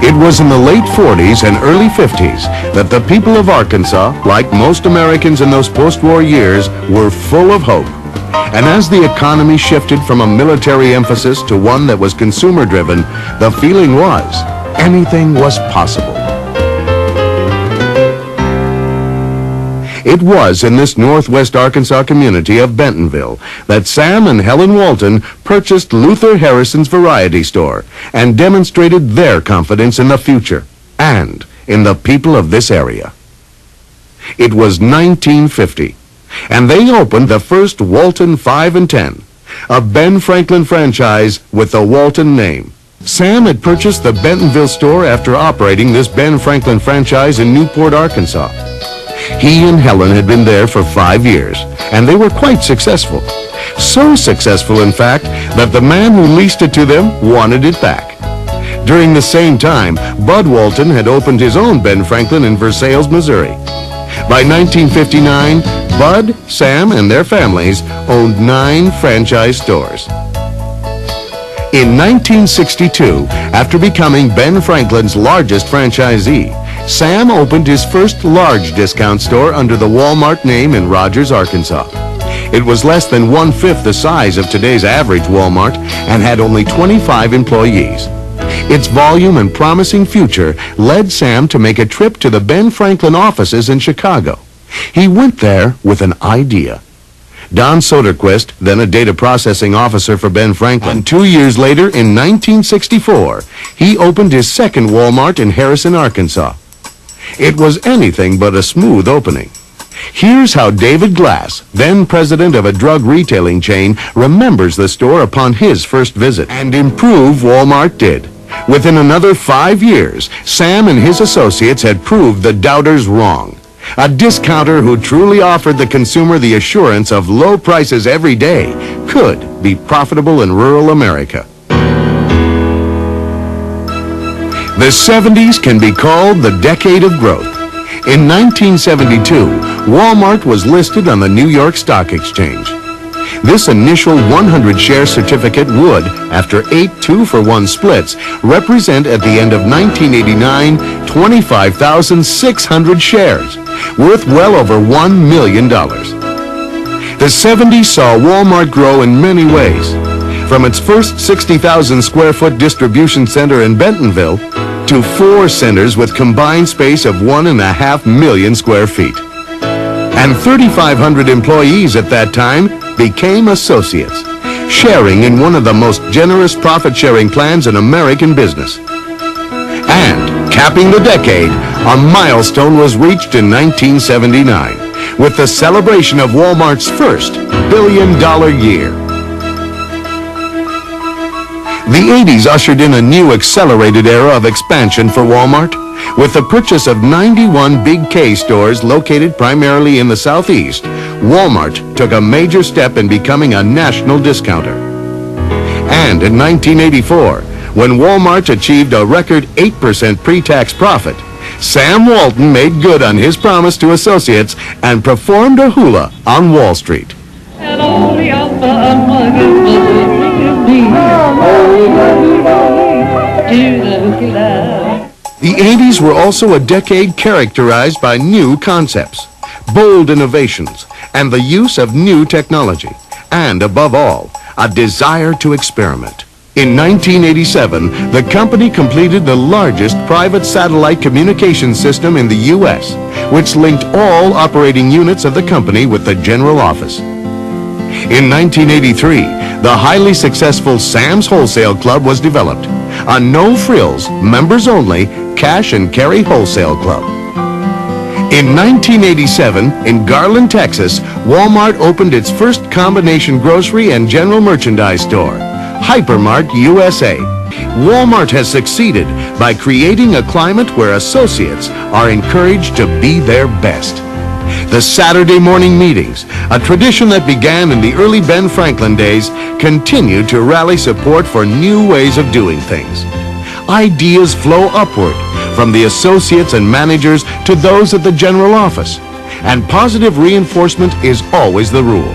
It was in the late 40s and early 50s that the people of Arkansas, like most Americans in those post-war years, were full of hope. And as the economy shifted from a military emphasis to one that was consumer-driven, the feeling was anything was possible. It was in this northwest Arkansas community of Bentonville that Sam and Helen Walton purchased Luther Harrison's variety store and demonstrated their confidence in the future and in the people of this area. It was 1950, and they opened the first Walton 5 and 10, a Ben Franklin franchise with the Walton name. Sam had purchased the Bentonville store after operating this Ben Franklin franchise in Newport, Arkansas. He and Helen had been there for 5 years, and they were quite successful. So successful, in fact, that the man who leased it to them wanted it back. During the same time, Bud Walton had opened his own Ben Franklin in Versailles, Missouri. By 1959, Bud, Sam, and their families owned 9 franchise stores. In 1962, after becoming Ben Franklin's largest franchisee, Sam opened his first large discount store under the Walmart name in Rogers, Arkansas. It was less than 1/5 the size of today's average Walmart and had only 25 employees. Its volume and promising future led Sam to make a trip to the Ben Franklin offices in Chicago. He went there with an idea. Don Soderquist, then a data processing officer for Ben Franklin, and 2 years later, in 1964, he opened his second Walmart in Harrison, Arkansas. It was anything but a smooth opening. Here's how David Glass, then president of a drug retailing chain, remembers the store upon his first visit. And improve Walmart did. Within another 5 years, Sam and his associates had proved the doubters wrong. A discounter who truly offered the consumer the assurance of low prices every day could be profitable in rural America. The 70s can be called the decade of growth. In 1972, Walmart was listed on the New York Stock Exchange. This initial 100-share certificate would, after 8 2-for-1 splits, represent at the end of 1989 25,600 shares, worth well over $1 million. The 70s saw Walmart grow in many ways, from its first 60,000 square foot distribution center in Bentonville to 4 centers with combined space of 1.5 million square feet. And 3,500 employees at that time became associates, sharing in one of the most generous profit-sharing plans in American business. And, capping the decade, a milestone was reached in 1979 with the celebration of Walmart's first billion-dollar year. The 80s ushered in a new accelerated era of expansion for Walmart, with the purchase of 91 Big K stores located primarily in the Southeast. Walmart took a major step in becoming a national discounter. And in 1984, when Walmart achieved a record 8% pre-tax profit, Sam Walton made good on his promise to associates and performed a hula on Wall Street. The 80s were also a decade characterized by new concepts, bold innovations, and the use of new technology, and above all, a desire to experiment. In 1987, the company completed the largest private satellite communication system in the U.S., which linked all operating units of the company with the general office. In 1983, the highly successful Sam's Wholesale Club was developed, a no-frills, members-only, cash-and-carry wholesale club. In 1987, in Garland, Texas, Walmart opened its first combination grocery and general merchandise store, Hypermart USA. Walmart has succeeded by creating a climate where associates are encouraged to be their best. The Saturday morning meetings, a tradition that began in the early Ben Franklin days, continue to rally support for new ways of doing things. Ideas flow upward from the associates and managers to those at the general office, and positive reinforcement is always the rule.